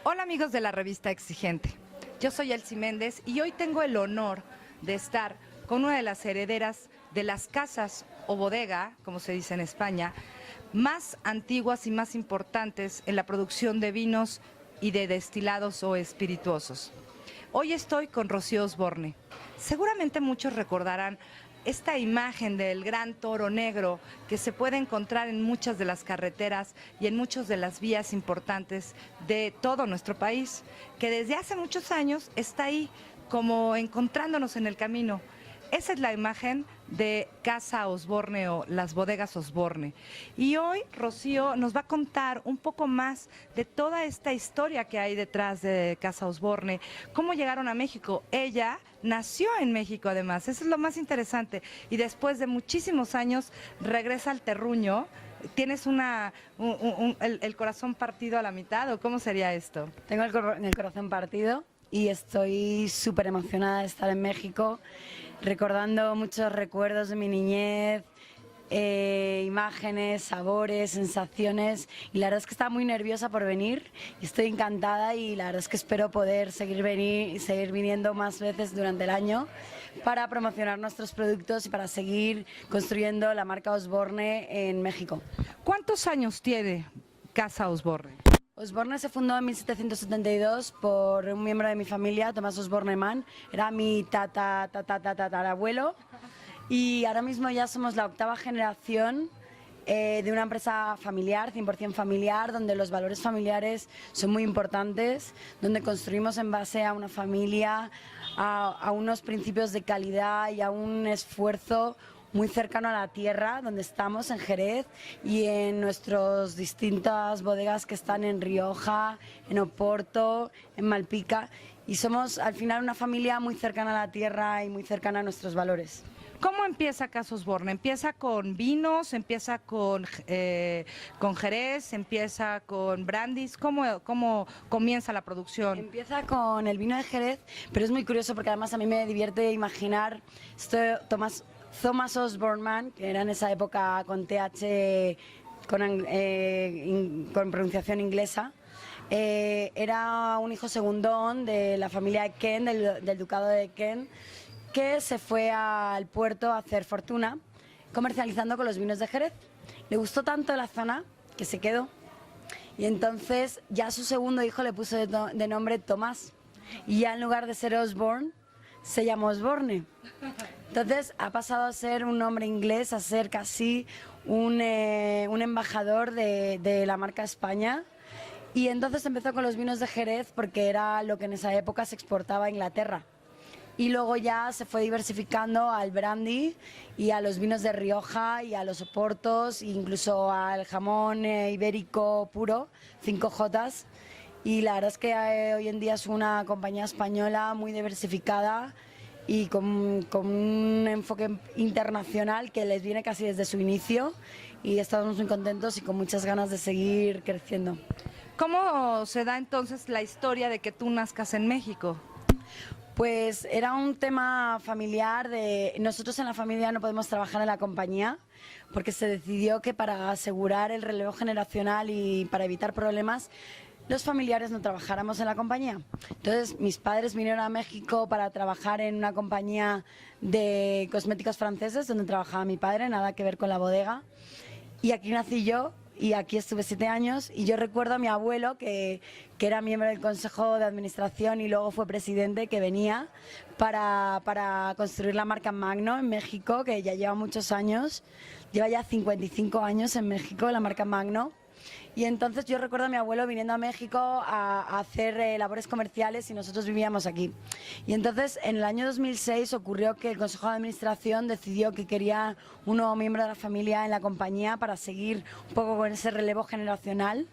Hola amigos de la revista Exigente, yo soy Elsie Méndez y hoy tengo el honor de estar con una de las herederas de las casas o bodega, como se dice en España, más antiguas y más importantes en la producción de vinos y de destilados o espirituosos. Hoy estoy con Rocío Osborne. Seguramente muchos recordarán esta imagen del gran toro negro que se puede encontrar en muchas de las carreteras y en muchas de las vías importantes de todo nuestro país, que desde hace muchos años está ahí como encontrándonos en el camino. Esa es la imagen de Casa Osborne o las bodegas Osborne. Y hoy Rocío nos va a contar un poco más de toda esta historia que hay detrás de Casa Osborne, cómo llegaron a México. Ella nació en México además, eso es lo más interesante. Y después de muchísimos años regresa al terruño. ¿Tienes el corazón partido a la mitad o cómo sería esto? Tengo el corazón partido y estoy súper emocionada de estar en México, recordando muchos recuerdos de mi niñez, imágenes, sabores, sensaciones, y la verdad es que estaba muy nerviosa por venir y estoy encantada, y la verdad es que espero poder seguir viniendo más veces durante el año para promocionar nuestros productos y para seguir construyendo la marca Osborne en México. ¿Cuántos años tiene Casa Osborne? Osborne se fundó en 1772 por un miembro de mi familia, Tomás Osborne Mann. Era mi tatarabuelo, y ahora mismo ya somos la 8ª generación de una empresa familiar, 100% familiar, donde los valores familiares son muy importantes, donde construimos en base a una familia, a unos principios de calidad y a un esfuerzo muy cercano a la tierra, donde estamos en Jerez y en nuestras distintas bodegas que están en Rioja, en Oporto, en Malpica, y somos al final una familia muy cercana a la tierra y muy cercana a nuestros valores. ¿Cómo empieza Casa Osborne? ¿Empieza con vinos? ¿Empieza con Jerez? ¿Empieza con brandis? ¿Cómo comienza la producción? Empieza con el vino de Jerez, pero es muy curioso porque además a mí me divierte imaginar Thomas Osborne Mann, que era en esa época con TH, con pronunciación inglesa. Era un hijo segundón de la familia de Kent, del ducado de Kent, que se fue al puerto a hacer fortuna comercializando con los vinos de Jerez. Le gustó tanto la zona que se quedó, y entonces ya su segundo hijo le puso de nombre Tomás, y ya en lugar de ser Osborne se llamó Osborne. Entonces ha pasado a ser un nombre inglés a ser casi un embajador de la marca España. Y entonces empezó con los vinos de Jerez porque era lo que en esa época se exportaba a Inglaterra. Y luego ya se fue diversificando al brandy y a los vinos de Rioja y a los oportos, incluso al jamón ibérico puro, 5J. Y la verdad es que hoy en día es una compañía española muy diversificada y con un enfoque internacional que les viene casi desde su inicio, y estamos muy contentos y con muchas ganas de seguir creciendo. ¿Cómo se da entonces la historia de que tú nazcas en México? Pues era un tema familiar nosotros en la familia no podemos trabajar en la compañía porque se decidió que para asegurar el relevo generacional y para evitar problemas, los familiares no trabajáramos en la compañía. Entonces mis padres vinieron a México para trabajar en una compañía de cosméticos franceses donde trabajaba mi padre, nada que ver con la bodega, y aquí nací yo. Y aquí estuve 7 años, y yo recuerdo a mi abuelo, que era miembro del Consejo de Administración y luego fue presidente, que venía para construir la marca Magno en México, que ya lleva muchos años, lleva ya 55 años en México la marca Magno. Y entonces yo recuerdo a mi abuelo viniendo a México a hacer labores comerciales, y nosotros vivíamos aquí. Y entonces en el año 2006 ocurrió que el Consejo de Administración decidió que quería un nuevo miembro de la familia en la compañía para seguir un poco con ese relevo generacional.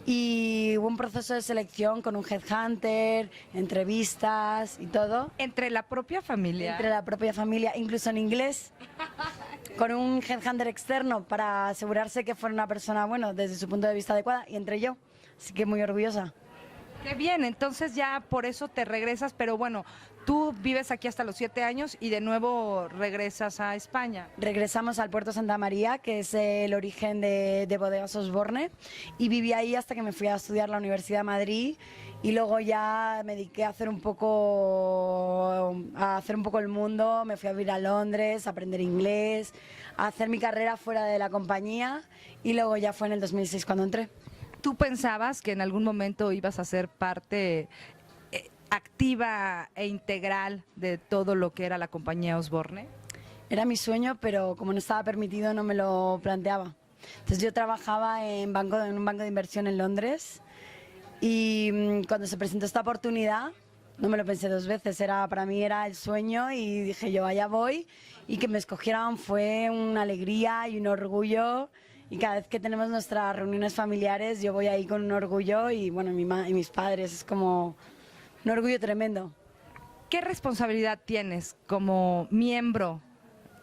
Y hubo un proceso de selección con un headhunter, entrevistas y todo. ¿Entre la propia familia? Entre la propia familia, incluso en inglés, con un headhunter externo para asegurarse que fuera una persona, bueno, desde su punto de vista adecuada, y entre yo. Así que muy orgullosa. Qué bien, entonces ya por eso te regresas, pero bueno, tú vives aquí hasta los 7 años y de nuevo regresas a España. Regresamos al Puerto Santa María, que es el origen de Bodegas Osborne, y viví ahí hasta que me fui a estudiar a la Universidad de Madrid, y luego ya me dediqué a hacer un poco el mundo. Me fui a vivir a Londres, a aprender inglés, a hacer mi carrera fuera de la compañía, y luego ya fue en el 2006 cuando entré. ¿Tú pensabas que en algún momento ibas a ser parte activa e integral de todo lo que era la compañía Osborne? Era mi sueño, pero como no estaba permitido no me lo planteaba. Entonces yo trabajaba en un banco de inversión en Londres, y cuando se presentó esta oportunidad no me lo pensé dos veces. Para mí era el sueño y dije yo, allá voy, y que me escogieran fue una alegría y un orgullo. Y cada vez que tenemos nuestras reuniones familiares yo voy ahí con un orgullo, y bueno, y mis padres, es como un orgullo tremendo. ¿Qué responsabilidad tienes como miembro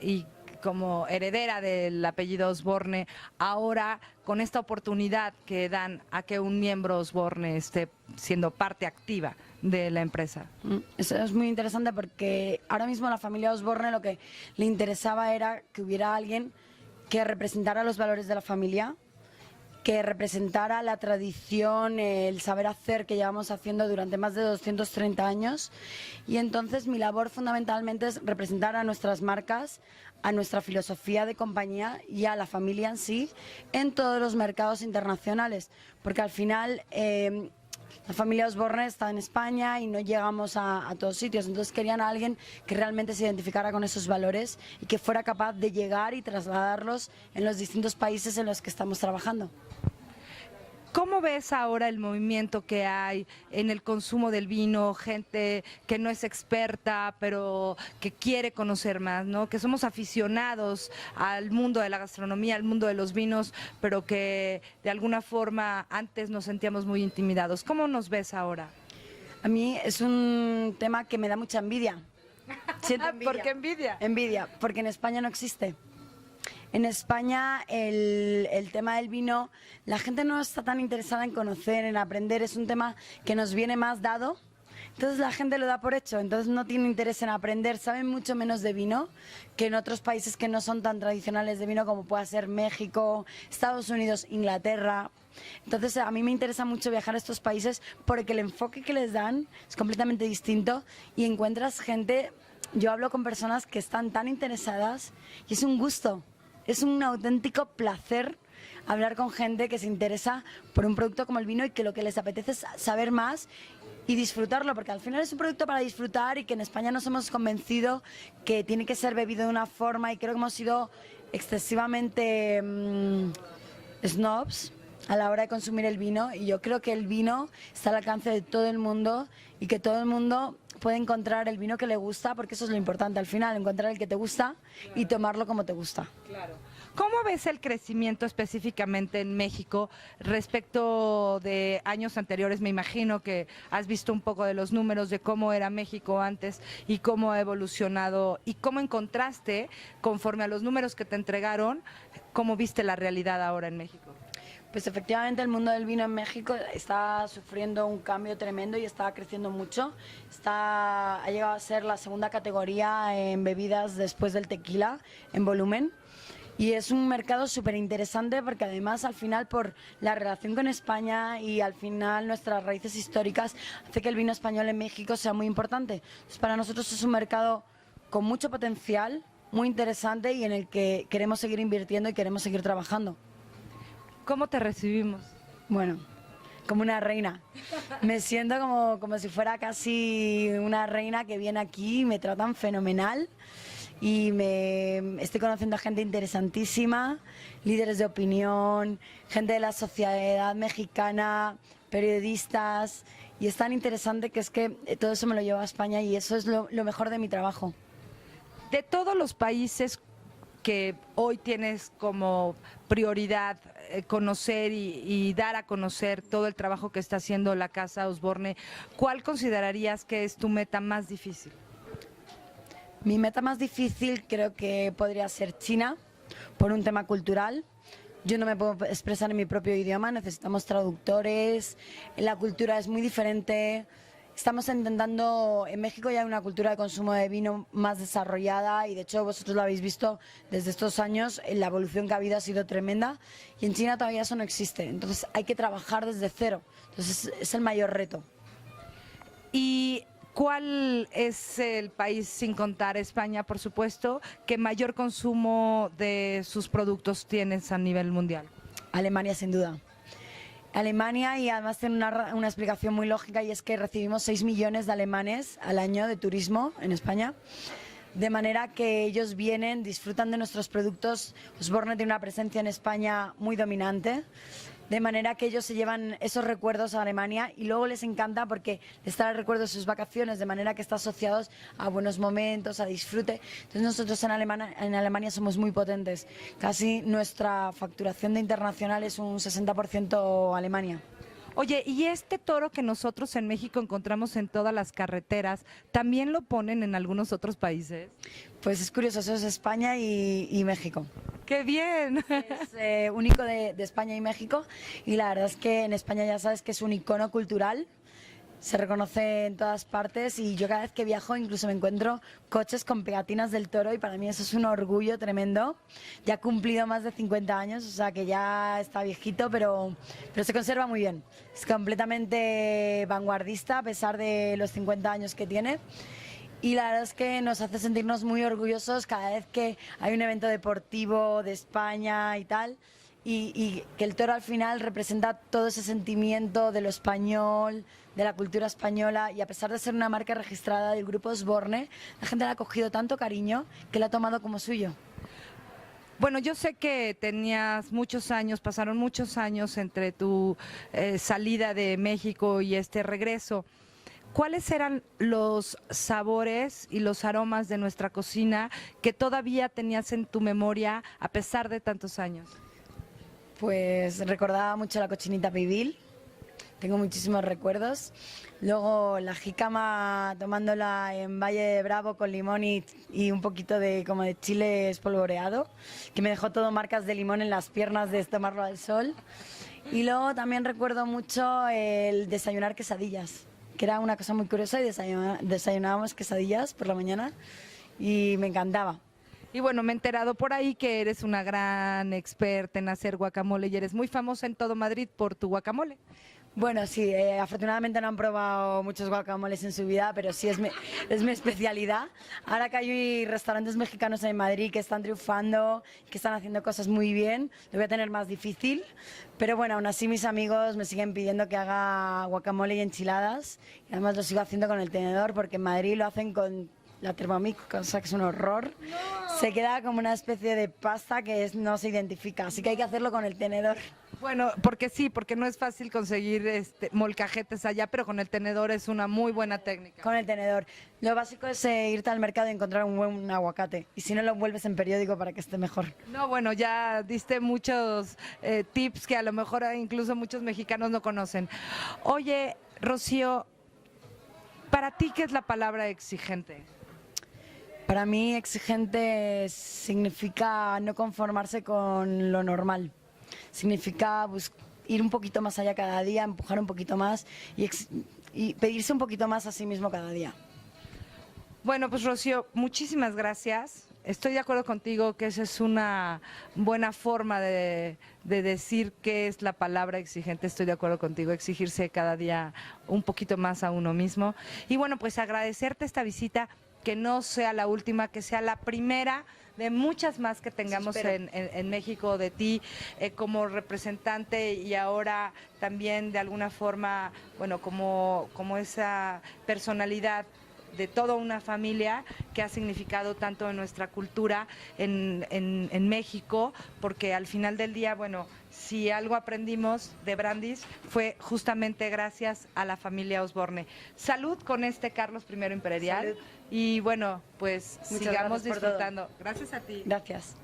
y como heredera del apellido Osborne ahora con esta oportunidad que dan a que un miembro Osborne esté siendo parte activa de la empresa? Eso es muy interesante, porque ahora mismo a la familia Osborne lo que le interesaba era que hubiera alguien que representara los valores de la familia, que representara la tradición, el saber hacer que llevamos haciendo durante más de 230 años. Y entonces mi labor fundamentalmente es representar a nuestras marcas, a nuestra filosofía de compañía y a la familia en sí en todos los mercados internacionales, porque al final la familia Osborne está en España y no llegamos a todos sitios. Entonces querían a alguien que realmente se identificara con esos valores y que fuera capaz de llegar y trasladarlos en los distintos países en los que estamos trabajando. ¿Cómo ves ahora el movimiento que hay en el consumo del vino? Gente que no es experta, pero que quiere conocer más, ¿no? Que somos aficionados al mundo de la gastronomía, al mundo de los vinos, pero que de alguna forma antes nos sentíamos muy intimidados. ¿Cómo nos ves ahora? A mí es un tema que me da mucha envidia. Siento envidia. ¿Por qué envidia? Envidia, porque en España no existe. En España el tema del vino, la gente no está tan interesada en conocer, en aprender. Es un tema que nos viene más dado, entonces la gente lo da por hecho, entonces no tiene interés en aprender. Saben mucho menos de vino que en otros países que no son tan tradicionales de vino, como pueda ser México, Estados Unidos, Inglaterra. Entonces a mí me interesa mucho viajar a estos países porque el enfoque que les dan es completamente distinto, y encuentras gente. Yo hablo con personas que están tan interesadas y es un gusto. Es un auténtico placer hablar con gente que se interesa por un producto como el vino y que lo que les apetece es saber más y disfrutarlo, porque al final es un producto para disfrutar, y que en España nos hemos convencido que tiene que ser bebido de una forma, y creo que hemos sido excesivamente snobs a la hora de consumir el vino, y yo creo que el vino está al alcance de todo el mundo y que todo el mundo puede encontrar el vino que le gusta, porque eso es lo importante al final, encontrar el que te gusta y tomarlo como te gusta. Claro. ¿Cómo ves el crecimiento específicamente en México respecto de años anteriores? Me imagino que has visto un poco de los números de cómo era México antes y cómo ha evolucionado, y cómo encontraste, conforme a los números que te entregaron, cómo viste la realidad ahora en México. Pues efectivamente el mundo del vino en México está sufriendo un cambio tremendo y está creciendo mucho. Ha llegado a ser la segunda categoría en bebidas después del tequila en volumen. Y es un mercado súper interesante, porque además al final, por la relación con España y al final nuestras raíces históricas, hace que el vino español en México sea muy importante. Entonces, para nosotros es un mercado con mucho potencial, muy interesante, y en el que queremos seguir invirtiendo y queremos seguir trabajando. ¿Cómo te recibimos? Bueno, como una reina. Me siento como si fuera casi una reina que viene aquí, y me tratan fenomenal. Y estoy conociendo a gente interesantísima, líderes de opinión, gente de la sociedad mexicana, periodistas, y es tan interesante que es que todo eso me lo llevo a España, y eso es lo mejor de mi trabajo. De todos los países que hoy tienes como prioridad conocer y dar a conocer todo el trabajo que está haciendo la Casa Osborne, ¿cuál considerarías que es tu meta más difícil? Mi meta más difícil creo que podría ser China, por un tema cultural. Yo no me puedo expresar en mi propio idioma, necesitamos traductores, la cultura es muy diferente, Estamos intentando, en México ya hay una cultura de consumo de vino más desarrollada y de hecho vosotros lo habéis visto desde estos años, la evolución que ha habido ha sido tremenda y en China todavía eso no existe, entonces hay que trabajar desde cero, entonces es el mayor reto. ¿Y cuál es el país, sin contar España, por supuesto, que mayor consumo de sus productos tienes a nivel mundial? Alemania, sin duda. Alemania, y además tiene una explicación muy lógica, y es que recibimos 6 millones de alemanes al año de turismo en España, de manera que ellos vienen, disfrutan de nuestros productos. Osborne tiene una presencia en España muy dominante, de manera que ellos se llevan esos recuerdos a Alemania y luego les encanta porque les trae el recuerdo de sus vacaciones, de manera que está asociados a buenos momentos, a disfrute. Entonces nosotros en Alemania somos muy potentes, casi nuestra facturación de internacional es un 60% Alemania. Oye, ¿y este toro que nosotros en México encontramos en todas las carreteras, también lo ponen en algunos otros países? Pues es curioso, eso es España y México. ¡Qué bien! Es único de España y México, y la verdad es que en España ya sabes que es un icono cultural, se reconoce en todas partes y yo cada vez que viajo incluso me encuentro coches con pegatinas del toro y para mí eso es un orgullo tremendo. Ya ha cumplido más de 50 años, o sea que ya está viejito, pero se conserva muy bien. Es completamente vanguardista a pesar de los 50 años que tiene. Y la verdad es que nos hace sentirnos muy orgullosos cada vez que hay un evento deportivo de España y tal, y que el toro al final representa todo ese sentimiento de lo español, de la cultura española, y a pesar de ser una marca registrada del grupo Osborne, la gente le ha cogido tanto cariño que la ha tomado como suyo. Bueno, yo sé que tenías muchos años, pasaron muchos años entre tu salida de México y este regreso. ¿Cuáles eran los sabores y los aromas de nuestra cocina que todavía tenías en tu memoria a pesar de tantos años? Pues recordaba mucho la cochinita pibil, tengo muchísimos recuerdos. Luego la jícama tomándola en Valle de Bravo con limón y un poquito de como de chile espolvoreado, que me dejó todo marcas de limón en las piernas de tomarlo al sol. Y luego también recuerdo mucho el desayunar quesadillas, que era una cosa muy curiosa, y desayunábamos quesadillas por la mañana y me encantaba. Y bueno, me he enterado por ahí que eres una gran experta en hacer guacamole y eres muy famosa en todo Madrid por tu guacamole. Bueno, sí, afortunadamente no han probado muchos guacamoles en su vida, pero sí es mi especialidad. Ahora que hay restaurantes mexicanos en Madrid que están triunfando, que están haciendo cosas muy bien, lo voy a tener más difícil. Pero bueno, aún así mis amigos me siguen pidiendo que haga guacamole y enchiladas. Y además lo sigo haciendo con el tenedor porque en Madrid lo hacen con la Thermomix, cosa que es un horror. No. Se queda como una especie de pasta que no se identifica, así que hay que hacerlo con el tenedor. Bueno, porque sí, porque no es fácil conseguir molcajetes allá, pero con el tenedor es una muy buena técnica. Con el tenedor. Lo básico es irte al mercado y encontrar un buen aguacate. Y si no, lo envuelves en periódico para que esté mejor. No, bueno, ya diste muchos tips que a lo mejor incluso muchos mexicanos no conocen. Oye, Rocío, ¿para ti qué es la palabra exigente? Para mí exigente significa no conformarse con lo normal. Significa ir un poquito más allá cada día, empujar un poquito más y pedirse un poquito más a sí mismo cada día. Bueno, pues Rocío, muchísimas gracias. Estoy de acuerdo contigo que esa es una buena forma de decir qué es la palabra exigente. Estoy de acuerdo contigo, exigirse cada día un poquito más a uno mismo. Y bueno, pues agradecerte esta visita, que no sea la última, que sea la primera de muchas más que tengamos en México de ti como representante y ahora también de alguna forma, bueno, como esa personalidad de toda una familia que ha significado tanto en nuestra cultura en México, porque al final del día, bueno, si algo aprendimos de Brandis fue justamente gracias a la familia Osborne. Salud con este Carlos I Imperial. Salud. Y bueno, pues muchas sigamos disfrutando. Gracias a ti. Gracias.